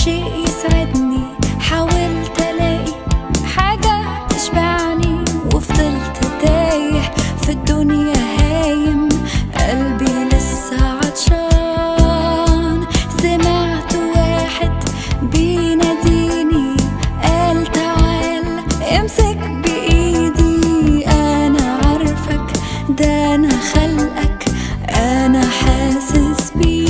شيء يسعدني حاولت ألاقي حاجة تشبعني وفضلت تايه في الدنيا هايم قلبي لسه عطشان سمعت واحد بيناديني قال تعال امسك بإيدي أنا عارفك ده أنا خلقك أنا حاسس بيك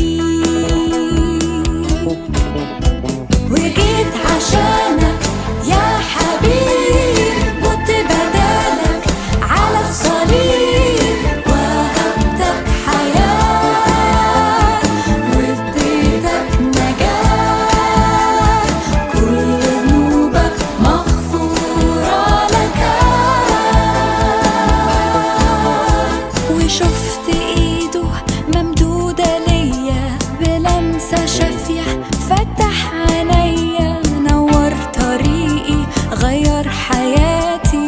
وجيت عشانك يا حبيب مت بدالك على الصليب وهبتك حياة واديتك نجاة كل ذنوبك مغفورة لك وشفت ايده ممدودة ليا بلمسة شافية فتح عينيا نور طريقي غير حياتي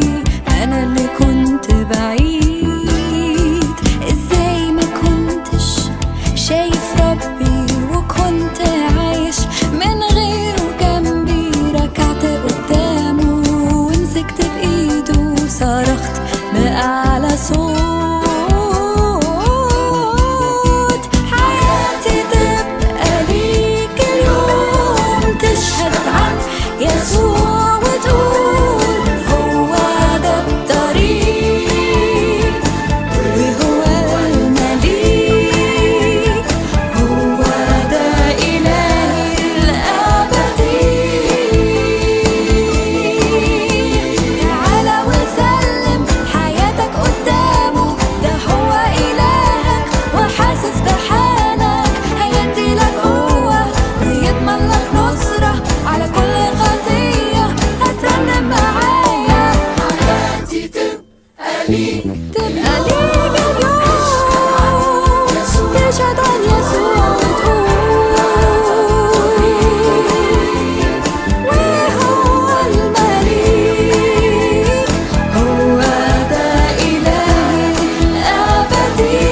انا اللي كنت بعيد ازاي ما كنتش شايف ربي وكنت عايش من غيره جنبي ركعت قدامه ومسكت بايده صرخت بأعلى صوت حياتي تبقى ليك اليوم تشهد عن يسوع وتقول هو ده الطريق وهو المليك هو ده إلهي الأبدي تعالى وسلم حياتك قدامه ده هو إلهك وحاسس بحالك هيدي لك قوة ويضمن لك نصرة على كل خطية هترنم معايا حياتي تبقى ليك اليوم تشهد عن يسوع وتقول وهو المليك هو ده إلهي الأبدي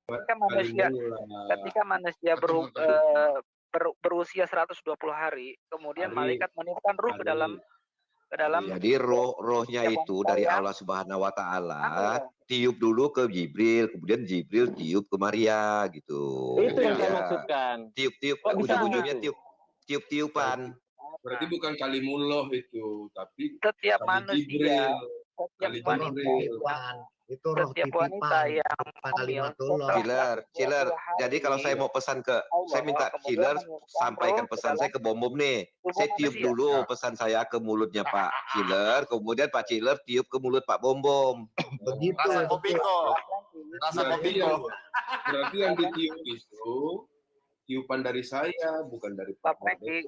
Ketika manusia berusia 120 hari, kemudian malaikat meniupkan ruh ke dalam Jadi rohnya itu dari Allah Subhanahu wa Ta'ala tiup dulu ke Jibril, kemudian Jibril tiup ke Maria gitu. Itu yang saya Ya. maksudkan. Tiup-tiup, Kok bisa ujung-ujungnya gitu? tiup-tiupan. Berarti bukan kalimullah itu, tapi setiap kali manusia, Jibril, setiap kali wanita, Jibril. Itu roh setiap wanita titipan, yang bukan hamil, kalimatullah. Chiller. Jadi kalau saya mau pesan ke, saya minta Chiller sampaikan pesan saya ke Bom Bom nih. Saya tiup dulu pesan saya ke mulutnya Pak Chiller, kemudian Pak Chiller tiup ke mulut Pak Bom Bom. Begitu. Rasa kopiko. Rasa kopiko. Berarti yang ditiup itu tiupan dari saya, bukan dari Pak Franky.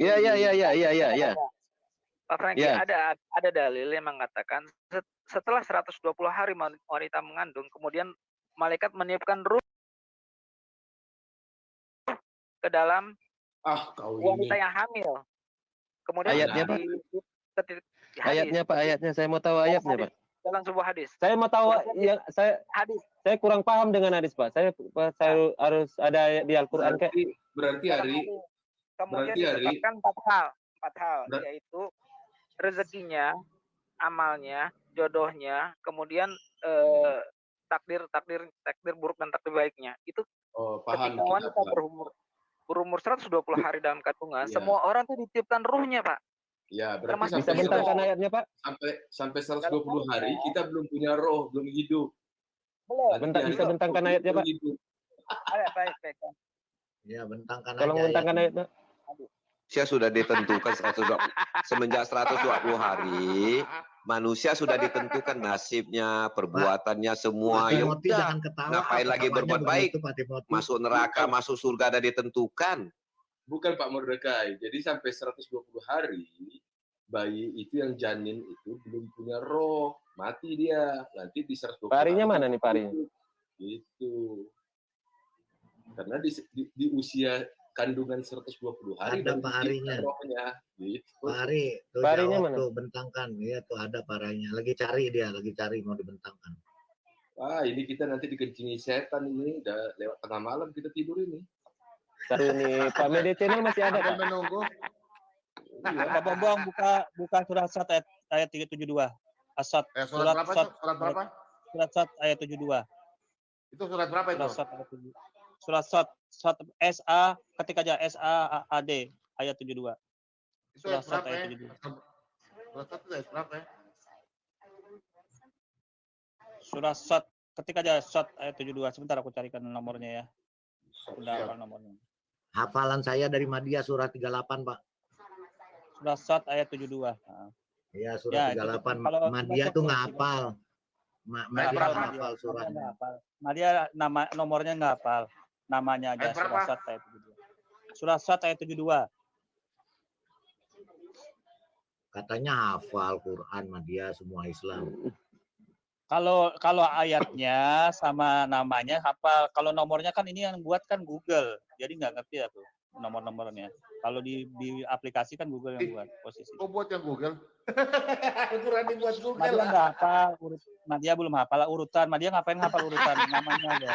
Iya. Pak Franky, Ya. ada dalil yang mengatakan setelah 120 hari wanita mengandung, kemudian malaikat meniupkan ruh ke dalam wanita yang hamil. Kemudian Ayatnya, Pak. Ayatnya Pak, ayatnya saya mau tahu ayatnya Pak. Dalam sebuah hadis. Saya mau tahu yang Hadis. saya kurang paham dengan hadis Pak. Saya harus ada di Al-Qur'an kayak. Berarti hari Kemudian berarti hari- disebutkan empat hal, yaitu rezekinya, amalnya, jodohnya, kemudian takdir buruk dan takdir baiknya. Itu paham ketika wanita berumur 120 hari dalam kandungan, semua orang tuh ditiupkan ruhnya, Pak. Ya, berarti Termasuk Bisa bentangkan ayatnya Pak? sampai 120 hari kita belum punya roh, belum hidup. Bisa bentangkan ayatnya Pak? Baik. Ya, bentangkan Tolong aja bentangkan ayatnya. Manusia sudah ditentukan semenjak 120 hari, manusia sudah ditentukan nasibnya, perbuatannya semua. Ya Timothy udah, jangan ketawa. ngapain lagi berbuat baik? Masuk neraka, masuk surga ada ditentukan. Bukan Pak Mordecai. Jadi sampai 120 hari bayi itu yang janin itu belum punya roh, mati dia. Nanti di 120 Parinya hari mana nih parinya? Gitu. Karena di usia kandungan 120 hari Ada baru Pak dicipta Arinya. rohnya. Gitu. Pak Ari, tuh Pak Arinya jawab mana? tuh, bentangkan. Iya tuh ada Pak Arinya. Lagi cari mau dibentangkan. Wah, ini kita nanti dikencingi setan ini. Udah lewat tengah malam kita tidur ini. Satu nih, Pak Media Channel masih ada, Sambil Pak. menunggu. Pak Bombong buka surat Sat ayat 372. Asat Surat berapa? Sat Surat berapa? surat Sat ayat 72. Itu surat berapa itu? Surat Sat ayat 72. Surat Sat SA ketik aja SAAD ayat 72. Itu ayat Surat Sat berapa ayat ya? 72. Surat satu ayat berapa ya? Surat Sat ketik aja Sat ayat 72. Sebentar aku carikan nomornya ya. Udah hafal nomornya. Hafalan saya dari Madya surat 38, Pak. Surat Sat ayat 72. Nah. Iya, surat Ya, itu 38. kalau Madya surat tuh Sat nggak masih hafal. Madya berapa? nggak hafal Nadia suratnya. nggak hafal. Nadia nomornya nggak hafal. Namanya aja Ayat berapa? Surat Sat ayat 72. Surat Sat ayat 72. Katanya hafal Quran Madya semua Islam. Kalau ayatnya sama namanya hafal. Kalau nomornya kan ini yang buat kan Google. Jadi nggak ngerti ya tuh nomor-nomornya. Kalau di aplikasi kan Google yang buat posisi. Oh, buat yang Google. Quran dibuat Google Nadia lah. nggak hafal. Nadia belum hafal urutan. Nadia ngapain hafal urutan? Namanya aja.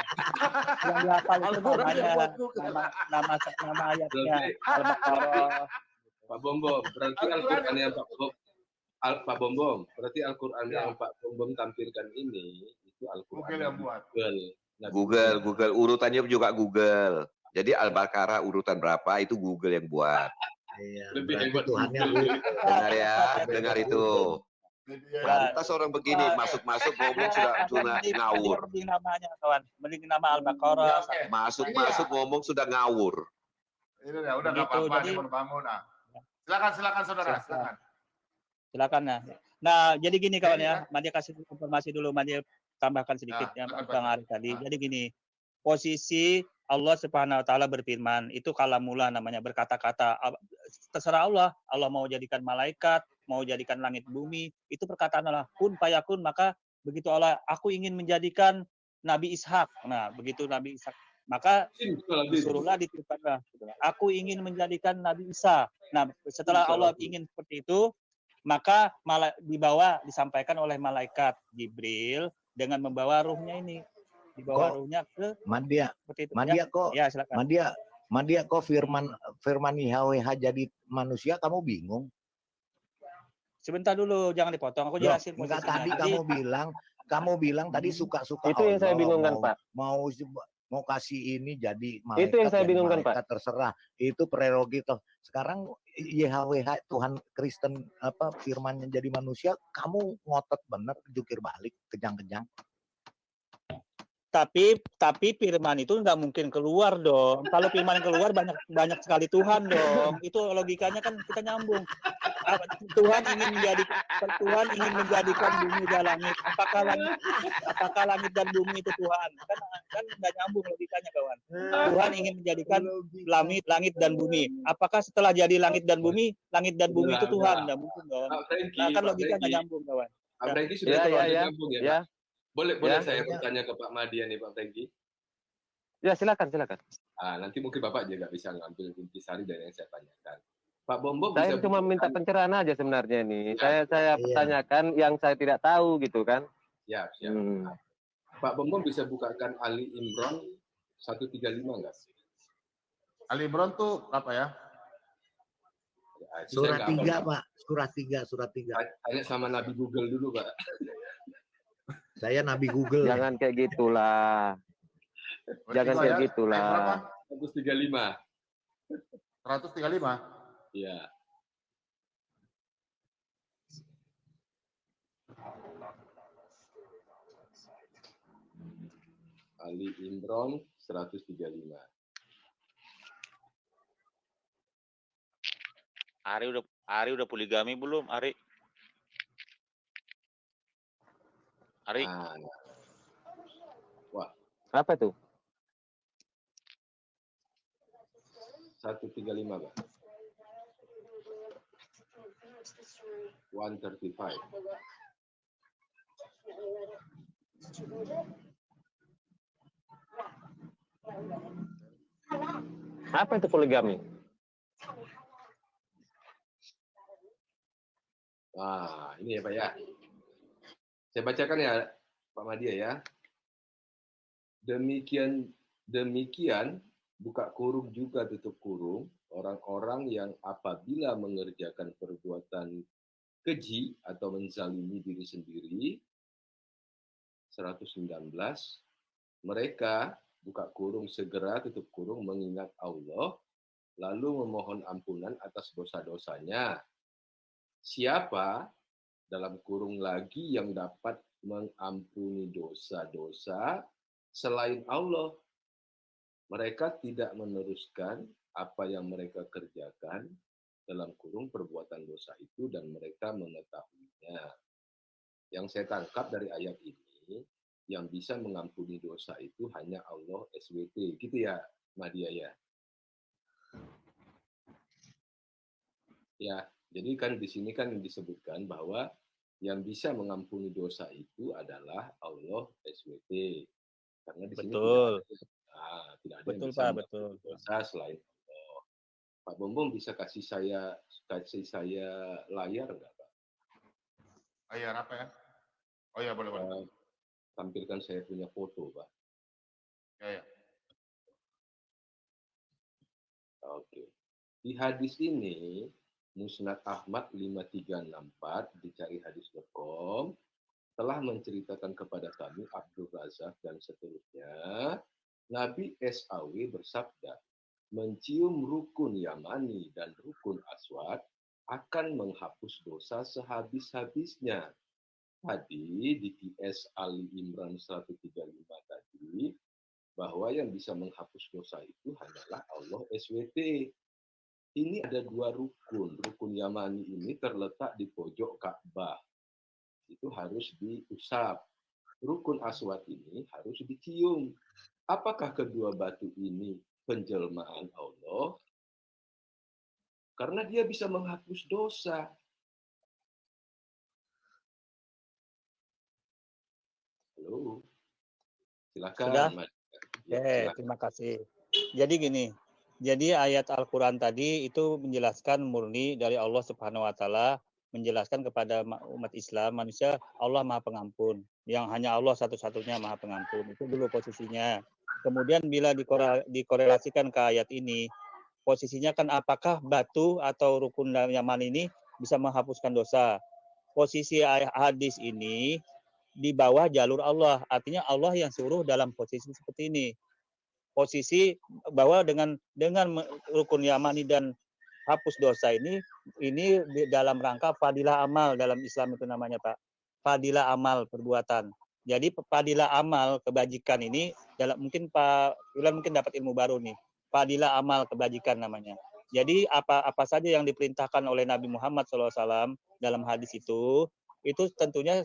Yang dihafal itu Al-Quran namanya, dibuat Google. nama ayatnya. Berarti- Al-Baqarah. Pak Bombong, berarti Al-Quran yang Pak Bombong, berarti Al-Quran yang Pak Bombong tampilkan ini itu Al-Quran Google yang buat. Nah, Google urutannya juga Google. Jadi Al-Baqarah urutan berapa itu Google yang buat. Iya, Lebih berarti hebat Tuhannya Google. Dengar ya, dengar itu. Jadi, Lantas orang begini masuk-masuk ngomong sudah ngawur. Mending namanya kawan. Mending nama Al-Baqarah. Oke. Masuk-masuk ngomong sudah ngawur. Ini udah nggak Begitu, apa-apa, jadi- ini berbangun. Nah. Silakan saudara, silakan. Silakan ya. Nah, jadi gini kawan ya. Nadia kasih informasi dulu. Nadia tambahkan sedikit ya silakan, Bang Pak. Ari tadi. Jadi gini. Posisi Allah Subhanahu wa taala berfirman, itu kalamullah namanya, berkata-kata. Terserah Allah. Allah mau jadikan malaikat, mau jadikan langit bumi, itu perkataan Allah. Kun fayakun, maka begitu Allah, aku ingin menjadikan Nabi Ishak. Nah, begitu Nabi Ishak, maka disuruhlah ditiupkanlah. Aku ingin menjadikan Nabi Isa. Nah, setelah Allah ingin seperti itu, maka disampaikan oleh malaikat Jibril dengan membawa ruhnya ini. Dibawa ruhnya ke Madya. seperti itu. Madya kok. Ya, silakan. Madya kok firman YHWH jadi manusia kamu bingung? Sebentar dulu, jangan dipotong. Aku Loh, jelasin enggak posisinya. tadi kamu bilang tadi suka-suka Itu yang saya Allah, bingungkan, Pak. mau kasih ini jadi malaikat. Itu yang saya bingungkan, malaikat terserah. Itu prerogatif. Sekarang YHWH Tuhan Kristen firmannya jadi manusia, kamu ngotot bener jukir balik kejang-kejang. Tapi firman itu nggak mungkin keluar dong. Kalau firman yang keluar banyak sekali Tuhan dong. Itu logikanya kan kita nyambung. Tuhan ingin menjadikan bumi dan langit. Apakah langit dan bumi itu Tuhan? Kan nggak nyambung logikanya kawan. Tuhan ingin menjadikan langit dan bumi. Apakah setelah jadi langit dan bumi itu Tuhan? Nggak mungkin kawan. Nah, kan logika nggak nyambung kawan. Pak Franky sudah terlalu nyambung ya, Ya. Pak? Boleh Ya. saya bertanya ke Pak Madya nih, Pak Franky? Ya, silakan. Nanti mungkin Bapak juga bisa ngambil intisari dari yang saya tanyakan. Pak Bombong Saya bisa cuma bukakan- minta pencerahan aja sebenarnya nih. Ya. Saya pertanyakan yang saya tidak tahu gitu kan. Siap. Hmm. Pak Bombong bisa bukakan Ali Imran 135 nggak? Ali Imran tuh apa ya? Ya, itu saya Surat nggak 3, apa-apa. Pak. Surat 3. Tanya sama Nabi Google dulu, Pak. Saya Nabi Google. Jangan kayak gitulah. Jangan Berarti kayak ayat gitulah. berapa? 135. 135. Iya. Ali Imran 135. Ari udah poligami belum, Ari? Ari, Ah, Apa tuh? 135, Pak. 135. Apa itu poligami? Nah, ini ya Pak ya. Saya bacakan ya Pak Madia ya. Demikian buka kurung juga tutup kurung orang-orang yang apabila mengerjakan perbuatan keji atau menzalimi diri sendiri 119 mereka buka kurung segera tutup kurung mengingat Allah lalu memohon ampunan atas dosa-dosanya. Siapa dalam kurung lagi yang dapat mengampuni dosa-dosa selain Allah? Mereka tidak meneruskan apa yang mereka kerjakan dalam kurung perbuatan dosa itu dan mereka mengetahuinya. Yang saya tangkap dari ayat ini, yang bisa mengampuni dosa itu hanya Allah SWT. Gitu ya, Madia ya. Ya, jadi kan di sini kan disebutkan bahwa yang bisa mengampuni dosa itu adalah Allah SWT. Karena di sini Betul. tidak ada Betul, yang bisa Pak, mengampuni betul. dosa selain Allah. Pak Bombong bisa kasih saya layar nggak, Pak? Layar apa ya? Oh ya, boleh. Tampilkan saya punya foto, Pak. Ya. Oke. Di hadis ini, Musnad Ahmad 5364, dicari hadis.com, telah menceritakan kepada kami Abdul Razak dan seterusnya, Nabi SAW bersabda, mencium rukun Yamani dan rukun Aswad akan menghapus dosa sehabis-habisnya. Tadi di QS Ali Imran 135 tadi, bahwa yang bisa menghapus dosa itu hanyalah Allah SWT. Ini ada dua rukun. Rukun Yamani ini terletak di pojok Ka'bah. Itu harus diusap. Rukun Aswad ini harus dicium. Apakah kedua batu ini penjelmaan Allah? Karena dia bisa menghapus dosa. Halo. Silakan. Sudah? Ya, Terima kasih. Jadi gini, jadi ayat Al-Quran tadi itu menjelaskan murni dari Allah Subhanahu Wa Taala, menjelaskan kepada umat Islam, manusia, Allah Maha Pengampun, yang hanya Allah satu-satunya Maha Pengampun. Itu dulu posisinya. Kemudian bila dikorelasikan ke ayat ini, posisinya kan apakah batu atau rukun Yaman ini bisa menghapuskan dosa? Posisi hadis ini di bawah jalur Allah, artinya Allah yang suruh dalam posisi seperti ini. Posisi bahwa dengan rukun Yamani dan hapus dosa ini dalam rangka fadilah amal dalam Islam itu namanya, Pak. Fadilah amal perbuatan. Jadi fadilah amal kebajikan ini mungkin Pak Yulan mungkin dapat ilmu baru nih. Fadilah amal kebajikan namanya. Jadi apa saja yang diperintahkan oleh Nabi Muhammad SAW dalam hadis itu tentunya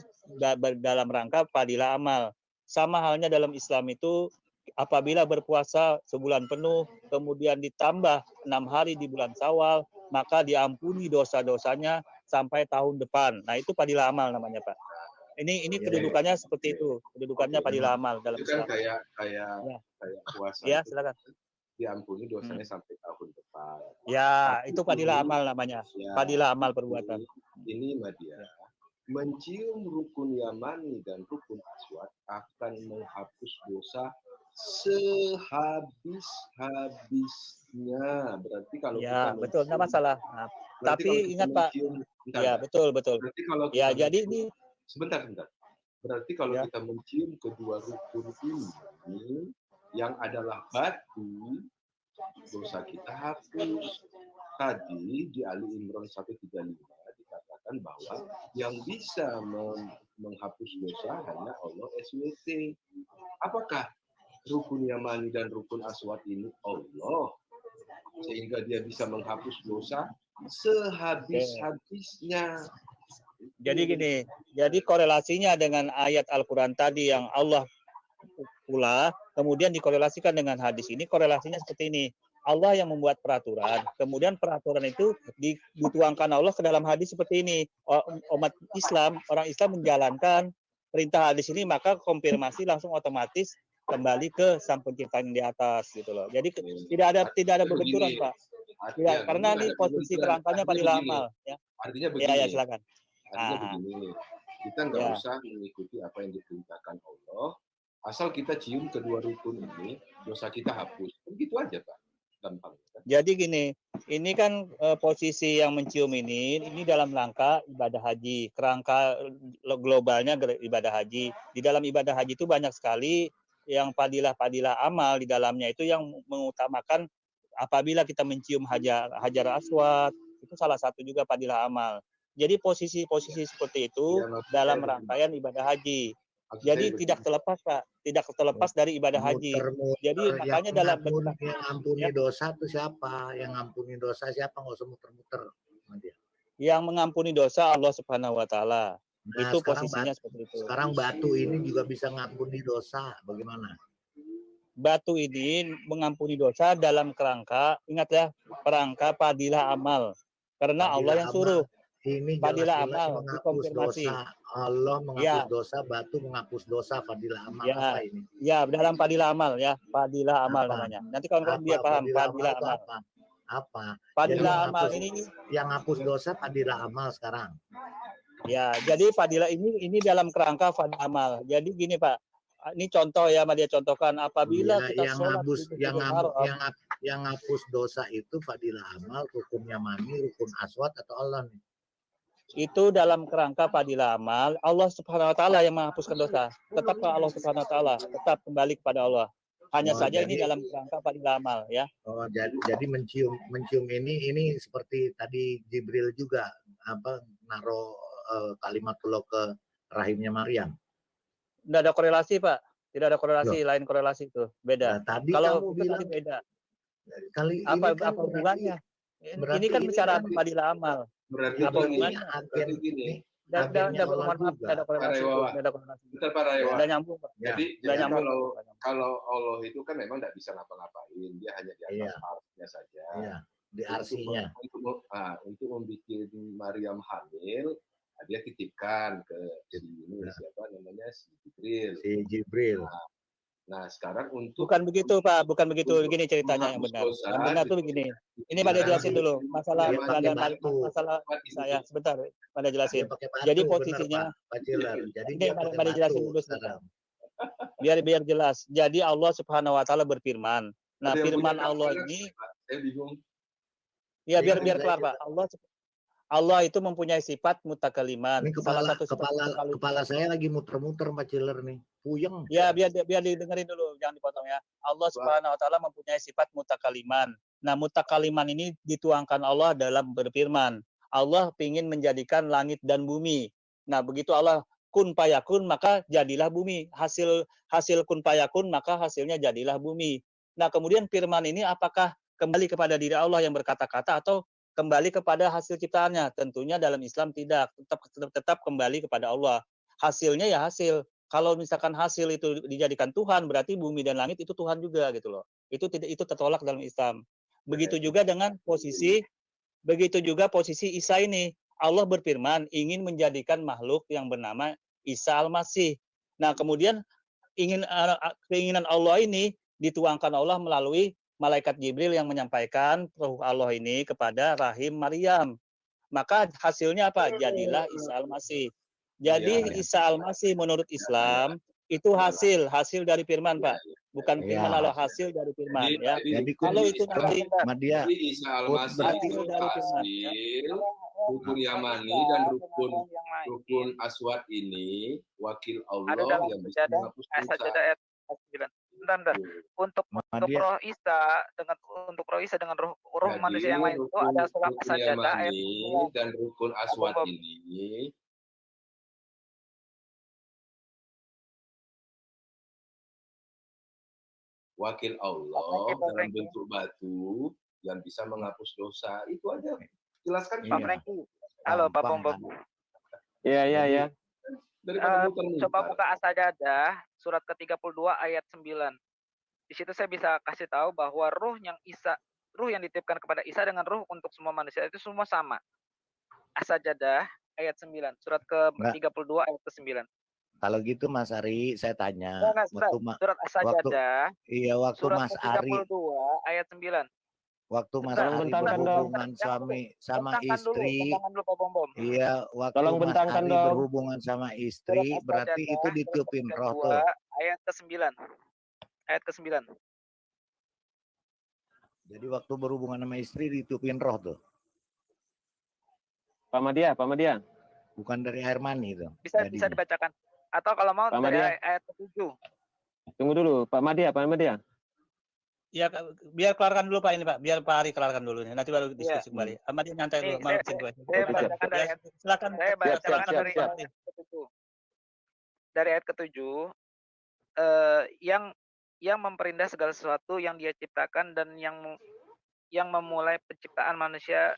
dalam rangka fadilah amal. Sama halnya dalam Islam itu apabila berpuasa sebulan penuh, kemudian ditambah 6 hari di bulan Syawal, maka diampuni dosa-dosanya sampai tahun depan. Nah, itu fadilah amal namanya, Pak. Ini kedudukannya seperti itu. Kedudukannya fadilah amal dalam itu kan Islam. kayak puasa. Ya, silakan. Diampuni dosanya sampai tahun depan. Ya, itu fadilah amal namanya. Ya, fadilah amal perbuatan. Ini Madia. Mencium rukun Yamani dan rukun Aswad akan menghapus dosa sehabis-habisnya. Berarti kalau ya, kita betul, nggak masalah. Nah, tapi ingat Pak, ya betul. Berarti kalau ya, kita jadi ini sebentar. Berarti kalau kita mencium kedua rukun ini, yang adalah batu, dosa kita hapus. Tadi di Ali Imran 135 dikatakan bahwa yang bisa menghapus dosa hanya Allah SWT. Apakah rukun Yamani dan rukun Aswad ini Allah? Sehingga dia bisa menghapus dosa sehabis-habisnya. Jadi gini, jadi korelasinya dengan ayat Al-Quran tadi yang Allah pula, kemudian dikorelasikan dengan hadis ini, korelasinya seperti ini. Allah yang membuat peraturan, kemudian peraturan itu dituangkan Allah ke dalam hadis seperti ini. Umat Islam, orang Islam menjalankan perintah hadis ini, maka konfirmasi langsung otomatis kembali ke Sang Pencipta yang di atas gitu loh. Jadi tidak ada benturan, Pak. Tidak, karena ini posisi kerangkanya Fadilah Amal ya. Artinya Ya, ya begini. silakan. Artinya begini. Kita nggak usah mengikuti apa yang diperintahkan Allah, asal kita cium kedua rukun ini, dosa kita hapus. Begitu aja, Pak. Gampang. Jadi gini, ini kan posisi yang mencium ini dalam rangka ibadah haji. Kerangka globalnya ibadah haji. Di dalam ibadah haji itu banyak sekali yang fadilah amal di dalamnya itu yang mengutamakan apabila kita mencium hajar aswad, itu salah satu juga fadilah amal. Jadi posisi-posisi seperti itu dalam rangkaian ibadah haji. Jadi tidak terlepas, Pak, tidak terlepas dari ibadah haji. Jadi makanya dalam yang ampuni dosa itu siapa? Yang ampuni dosa siapa? Nggak usah muter-muter. Yang mengampuni dosa Allah Subhanahu Wa Taala. Nah, itu posisinya seperti itu. Sekarang batu ini juga bisa ngampuni dosa. Bagaimana? Batu ini mengampuni dosa dalam kerangka, ingat ya, kerangka fadilah amal. Karena Allah yang suruh. Ini fadilah jelas-jelas amal menghapus dosa. Allah menghapus dosa, batu menghapus dosa, fadilah amal apa ini? Ya, dalam fadilah amal ya, fadilah amal namanya. Nanti kawan-kawan biar paham fadilah amal. Apa? Fadilah amal ini yang hapus dosa fadilah amal sekarang. Ya, jadi fadilah ini dalam kerangka fadilah amal. Jadi gini, Pak. Ini contoh ya, dia contohkan apabila kita sholat yang hapus dosa itu fadilah amal, hukumnya mani, rukun aswad atau Allah nih? Itu dalam kerangka fadilah amal, Allah Subhanahu Wa Taala yang menghapuskan dosa. Tetap ke Allah Subhanahu Wa Taala, tetap kembali kepada Allah. Hanya saja ini dalam kerangka fadilah amal ya. Oh, jadi mencium ini seperti tadi Jibril juga naruh kalimatullah ke rahimnya Maryam. Tidak ada korelasi, Pak. Tidak ada korelasi, lain korelasi itu beda. Nah, tadi kalau kamu bilang beda. Kali apa kan hubungannya? Ini kan bicara fadilah amal. Berarti apa hubungannya? Gini. Ada korelasi. Ada nyambung, Pak. Jadi kalau Allah itu kan memang tidak bisa ngapa-ngapain, dia hanya di atas arsy-nya saja. Iya, di arsinya. Untuk membuat Maryam hamil, dia titipkan ke siapa namanya si Jibril. Nah, sekarang untuk bukan begitu, Pak, bukan begitu. Begini ceritanya yang benar. Yang benar tuh begini. Ini pada jelasin dulu masalah saya sebentar. Pada jelasin. Jadi posisinya. Ini pada jelasin dulu sebentar. Biar jelas. Jadi Allah Subhanahu Wa Taala berfirman. Nah, firman Allah ini. Saya bingung. Ya biar kelar, Pak. Allah itu mempunyai sifat mutakaliman. Ini kepala saya lagi muter-muter Pak Ciler nih. Puyeng. Ya biar didengerin dulu, jangan dipotong ya. Allah Subhanahu Wa Taala mempunyai sifat mutakaliman. Nah, mutakaliman ini dituangkan Allah dalam berfirman. Allah ingin menjadikan langit dan bumi. Nah, begitu Allah kun payakun maka jadilah bumi. Hasil kun payakun maka hasilnya jadilah bumi. Nah, kemudian firman ini apakah kembali kepada diri Allah yang berkata-kata atau kembali kepada hasil ciptaannya? Tentunya dalam Islam tidak, tetap kembali kepada Allah. Hasilnya ya hasil. Kalau misalkan hasil itu dijadikan Tuhan, berarti bumi dan langit itu Tuhan juga gitu loh. Itu tertolak dalam Islam. Begitu juga dengan posisi Isa ini. Allah berfirman ingin menjadikan makhluk yang bernama Isa Al-Masih. Nah, kemudian keinginan Allah ini dituangkan Allah melalui malaikat Jibril yang menyampaikan ruh Allah ini kepada rahim Maryam. Maka hasilnya apa? Jadilah Isa Al-Masih. Jadi Isa Al-Masih menurut Islam itu hasil dari firman, Pak. Bukan firman lalu hasil dari firman ya. Jadi kalau itu nanti jadi Isa Al-Masih itu hasil rukun Yamani dan rukun Aswad ini wakil Allah yang bisa menghapus dosa. Bentar. Untuk roh Isa dengan roh manusia yang lain itu ada surat sajadah ayat dan rukun aswad ini wakil Allah dalam bentuk batu yang bisa menghapus dosa. Itu aja. Jelaskan Pak Franky. Halo Pak Bom. Iya. Coba buka As-Sajadah surat ke-32 ayat 9. Di situ saya bisa kasih tahu bahwa ruh yang dititipkan kepada Isa dengan ruh untuk semua manusia itu semua sama. As-Sajadah ayat 9, surat ke-32 ayat ke-9. Kalau gitu Mas Ari, saya tanya Enggak, waktu Ma- surat As-Sajdah, iya waktu surat Mas Ari, ke-32 ayat 9. waktu Mas Sebentar, Tolong Ari bentangkan dong. berhubungan suami sama istri, bentangkan dulu Pak Bom. iya waktu Tolong Mas bentangkan Ari dong. berhubungan sama istri, Surat berarti itu As-Sajdah, ditiupin surat roh ke-32 tuh. ayat ke-9. Ayat ke-9. Jadi waktu berhubungan sama istri ditiupin roh tuh, Pak Madia. bukan dari air mani itu. Bisa jadinya. dibacakan. Atau kalau mau Pak dari Madia. ayat ke-7. Tunggu dulu, Pak Madia. Ya, biar keluarkan dulu Pak ini Pak, biar Pak Ari keluarkan dulu nih. Nanti baru diskusi Iya. kembali. Ahmad nyantai Nih, dulu, malu saya gue. saya Oke, bacakan dari ayat Silakan. saya bacakan silakan dari Pak. ayat ke-7. Dari ayat ke-7 yang memperindah segala sesuatu yang Dia ciptakan dan yang memulai penciptaan manusia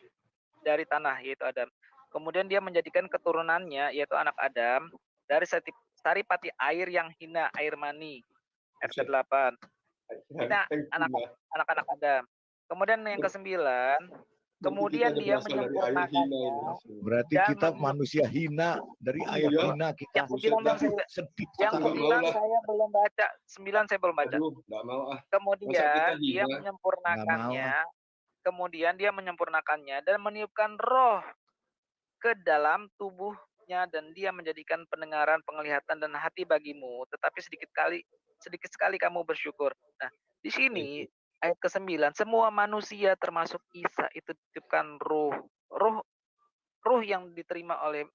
dari tanah yaitu Adam. Kemudian Dia menjadikan keturunannya yaitu anak Adam dari saripati air yang hina, air mani. Ayat ke-8. Kita anak-anak Adam. Kemudian yang ke-9, kemudian Dia menyempurnakannya. Berarti dan kita manusia hina dari air Iya. hina kita. Yang 9 sedih. yang Nggak 9 mau lah. saya belum baca. 9 saya belum baca. Aduh, nggak mau ah. Masa kita Kemudian Dia hina? menyempurnakannya. Kemudian Dia menyempurnakannya dan meniupkan roh ke dalam tubuhnya dan Dia menjadikan pendengaran, penglihatan dan hati bagimu. Tetapi sedikit sekali kamu bersyukur. Nah, di sini ayat ke-9 semua manusia termasuk Isa itu dititipkan roh yang diterima oleh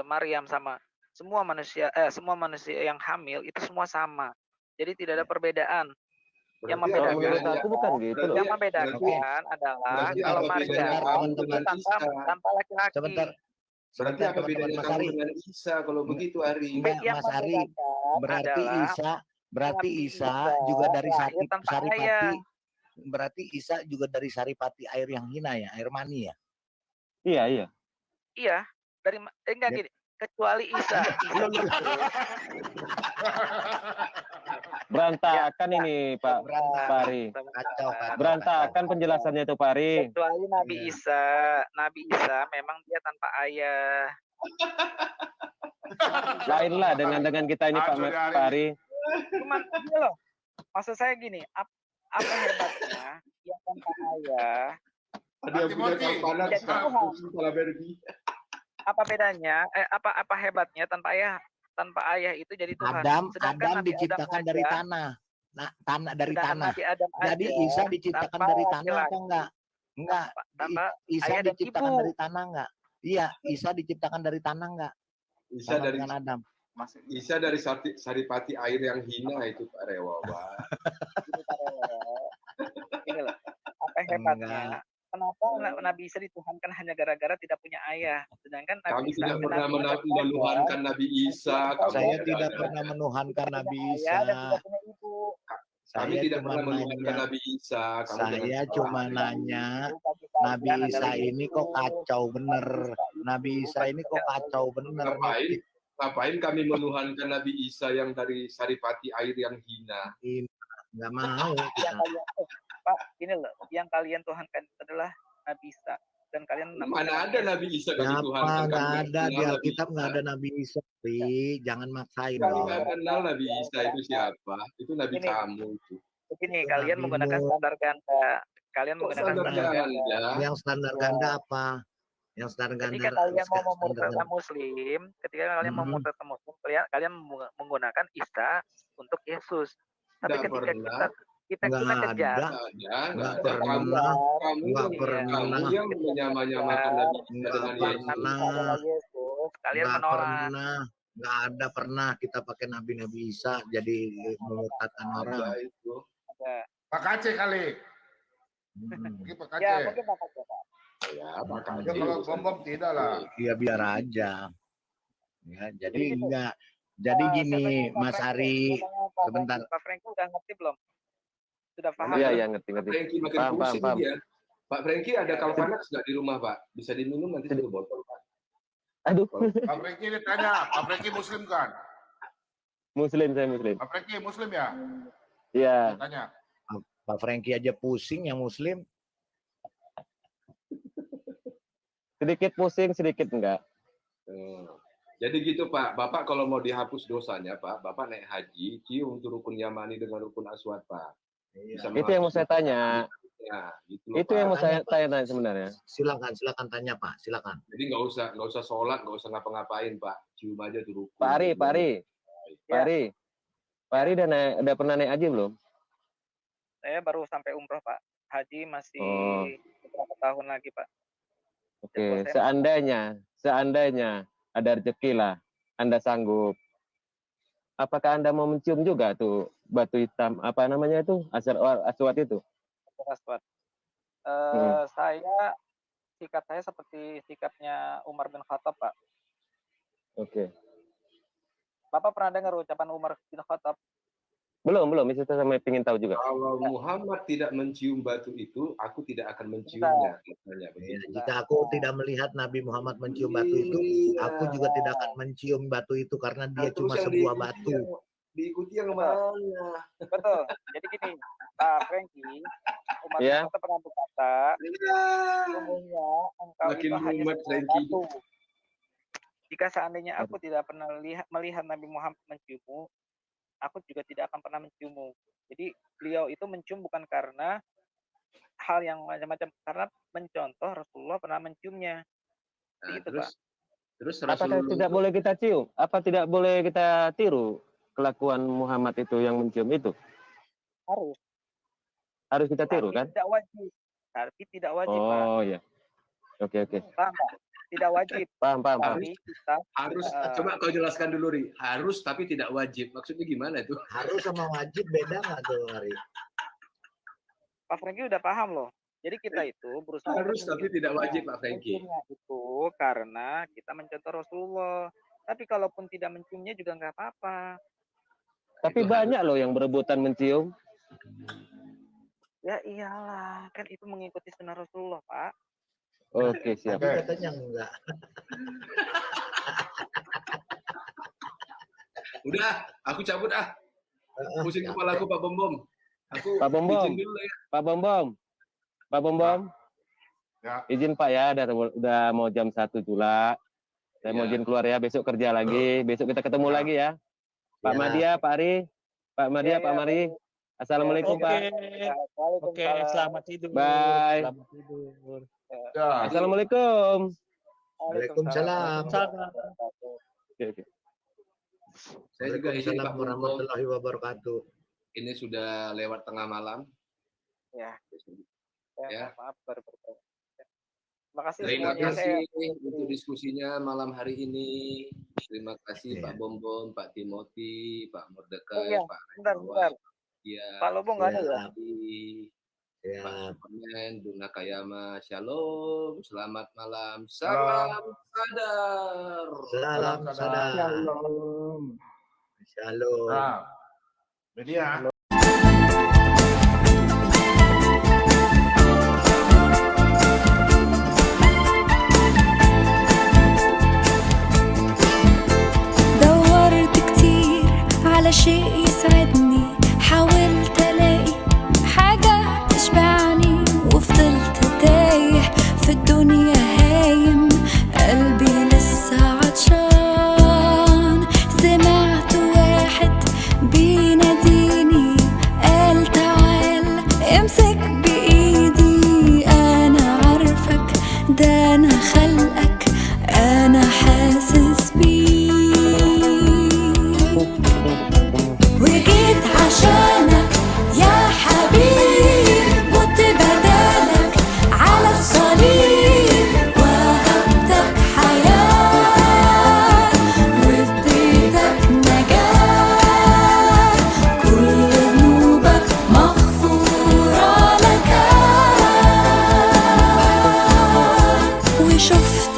Maryam sama semua manusia yang hamil itu semua sama. Jadi tidak ada perbedaan. Yang Berarti Menurut membedakan aku bukan gitu loh. yang membedakan adalah berarti kalau apa bedanya Maryam kamu itu dengan tanpa laki-laki. Sebentar. Berarti apa teman-teman bedanya Mas kamu Ari. dengan Isa kalau begitu Ari? Enggak, Yang Mas Ari. membedakan Berarti adalah Berarti Nabi Isa Isa juga dari lahir tanpa saripati. ayah. Berarti Isa juga dari saripati air yang hina ya, air mani ya. Iya. Iya, dari enggak Ya. gini, kecuali Isa. Isa itu Berantakan ini Pak Ari. Kacau. Berantakan penjelasannya itu Pak Ari. kecuali Nabi Iya. Isa. Nabi Isa memang dia tanpa ayah. Lain lah dengan kita ini Pak Ari. Cuman dia loh. Maksud saya gini, apa hebatnya yang tanpa ayah? Ada yang punya Timothy. kampanan Jadi Tuhan. salah berbi. Apa bedanya? Apa hebatnya tanpa ayah itu jadi Tuhan. Adam Sedangkan Nabi diciptakan Adam dari aja, tanah. Nah, dari sedangkan tanah. Nabi Adam Jadi aja Isa diciptakan tanpa dari tanah laki-laki, apa enggak? Enggak. tanpa Isa ayah dan diciptakan ibu. dari tanah enggak? Iya, Isa diciptakan dari tanah enggak? Isa Sama dari dengan Adam. Isa dari saripati air yang hina itu Pak Rewa, Pak. Ini loh, apa hebatnya? Kenapa Nabi Isa dituhankan hanya gara-gara tidak punya ayah? Sedangkan Kami Nabi Isa tidak pernah Nabi Adam menuhankan aja, Nabi Isa. Kami Saya tidak tidak ada. pernah menuhankan tidak Nabi punya Isa. ayah dan tidak punya ibu. Kami Saya tidak cuma pernah menuhankan nanya. Nabi Isa. Kamu Saya jangan cuma salah. nanya. Bagi Nabi kalian Isa adalah ini kok Yesus. kacau bener. Nabi Isa Bagi ini kok kacau bener. Ngapain kami menuhankan Nabi Isa yang dari saripati air yang hina? Nggak mau Yang kita. kalian, Pak, ini loh, yang kalian tuhankan adalah Nabi Isa dan kalian Mana ada Nabi Isa kami Siapa? tuhankan? Nggak Kami ada di kenal Nabi Alkitab Isa. nggak ada Nabi Isa. Ri. Jangan maksain Kami dong. nggak kenal Nabi Isa itu siapa? Itu Nabi Ini. kamu itu. Begini, Itu kalian Nabi menggunakan Nuh. standar ganda. Kalian Kok menggunakan standar standar ganda. ganda? Yang standar ganda apa? Yang standar ganda. Ketika kalian mau standar memurtadkan ganda. Muslim, ketika kalian Mhm. memurtadkan Muslim, kalian menggunakan Isa untuk Yesus. Tapi Nggak ketika pernah. kita Nggak kejar, ada. Nggak Nggak ada. pernah. Kamu Nggak yang pernah. yang menyamakan Nabi Isa Nggak dengan Yesus. pernah. adalah Yesus, kalian Nggak menolak. pernah. Nggak ada pernah kita pakai Nabi Isa jadi memurtadkan orang. Ada itu. Ada. Pak Aceh kali. Hmm. Mungkin Pak Ya, Aceh. mungkin Bapak Bapak. Ya, makanya. Ya kalau bom tidak lah. Ya biar aja. Ya, jadi Jadi gitu. enggak. Jadi Saya gini, tanya Pak Mas Franky, Ari, saya tanya Pak sebentar. Franky. Pak Franky udah ngerti belum? Sudah paham? Iya, belum? iya ngerti. Franky makin Paham. pusing dia. Pak Franky ada Ya. Kalpanax nggak di rumah, Pak? Bisa diminum nanti satu botol, Pak. Aduh, Pak Franky ditanya, Pak Franky Muslim kan? Muslim saya Muslim. Pak Franky Muslim ya? Iya. Tanya. Pak Franky aja pusing yang Muslim. Sedikit pusing, sedikit enggak. Jadi gitu Pak, Bapak kalau mau dihapus dosanya Pak, Bapak naik haji, cium tuh rukun Yamani dengan rukun Aswad Pak. Bisa Itu yang mau menghapus saya dosa tanya. Ya, gitu loh, Itu Pak. yang mau saya Tanya, Pak. tanya sebenarnya. Silakan tanya Pak, silakan. Jadi nggak usah sholat, nggak usah ngapa-ngapain Pak, cium aja tuh rukun. Pak Ari, Pak Ari udah pernah naik haji belum? Saya baru sampai umroh Pak. Haji masih Oh. beberapa tahun lagi Pak. Oke, Saya- seandainya ada rezeki lah, Anda sanggup. Apakah Anda mau mencium juga tuh batu hitam, apa namanya itu, aswad itu? Aswad. Hmm. Sikap saya seperti sikapnya Umar bin Khattab Pak. Oke. Bapak pernah dengar ucapan Umar bin Khattab? Belum, itu saya pengen tahu juga. Kalau Muhammad tidak mencium batu itu, aku tidak akan menciumnya. Katanya Ya, begitu. jika aku tidak melihat Nabi Muhammad mencium batu itu, Iya. aku juga tidak akan mencium batu itu karena dia Terus cuma yang sebuah diikuti batu. diikuti yang Betul. mana? Betul. Jadi gini, Pak Franky, Umar bin Ya. Khattab pernah berkata, Iya. sungguhnya engkau Makin itu hanya mumet, sebuah Franky. batu. Jika seandainya aku tidak pernah melihat Nabi Muhammad menciummu, aku juga tidak akan pernah menciummu. Jadi beliau itu mencium bukan karena hal yang macam-macam, karena mencontoh Rasulullah pernah menciumnya. Nah, Gitu, terus Apakah Rasulullah tidak itu- boleh kita cium? Apa tidak boleh kita tiru kelakuan Muhammad itu yang mencium itu? Harus kita tiru Tapi kan? tidak wajib. Tapi tidak wajib, Pak. Oh ya. Oke. Paham, Pak? Tidak wajib. Paham. Tapi kita harus coba kau jelaskan dulu Ri. Harus tapi tidak wajib. Maksudnya gimana itu? Harus sama wajib beda nggak tuh, Ari? Pak Franky udah paham loh. Jadi kita itu berusaha Harus untuk tapi tidak wajib Pak Franky. menciumnya itu karena kita mencontoh Rasulullah. Tapi kalaupun tidak menciumnya juga nggak apa-apa. Tapi Itu banyak loh yang berebutan mencium. Ya iyalah, kan itu mengikuti sunnah Rasulullah, Pak. Oke, siap. Tadi katanya enggak. Udah, aku cabut ah. Pusing kepala aku Pak Bom Bom. Aku Pak Bom Bom. izin dulu ya. Pak Bom Bom. Ya. Izin Pak ya, udah mau jam 1 Jula. Saya mau Ya. izin keluar ya, besok kerja lagi. Besok kita ketemu Ya. lagi ya. Pak Ya. Madia, Pak Ari. Pak Madia, Ya, Pak ya, Mari. Assalamualaikum Oke. Pak. Oke, selamat tidur. Bye. Selamat tidur. Ya. Assalamualaikum. Waalaikumsalam. Oke. Saya juga izin Waalaikumsalam Pak Bom Bom. warahmatullahi wabarakatuh. Ini sudah lewat tengah malam. Ya. Ya. Maaf baru bertanya. Terima kasih Terima semuanya. kasih untuk diskusinya malam hari ini. Terima kasih Iya. Pak Bom Bom, Pak Timothy, Pak Oh Mordekai, iya, Pak bentar. Ya, Pak Lobo nggak ada ya? Ya. Pak Ya. Superman, Duna Kayama, Shalom, selamat malam, salam sadar. Salam sadar. Shalom. Shalom. Nah, media. دورت كتير على شيء يسعدني، حاولت الاقي حاجة تشبعني، وفضلت تايه في الدنيا هايم، قلبي لسه عطشان. سمعت واحد بيناديني، قال تعال امسك بايدي، انا عارفك ده انا خلقك، انا حاسس بيك، وجيت عشانك يا حبيب، مت بدالك على الصليب، وهبتك حياة واديتك نجاة، كل ذنوبك مغفورة لك، وشفت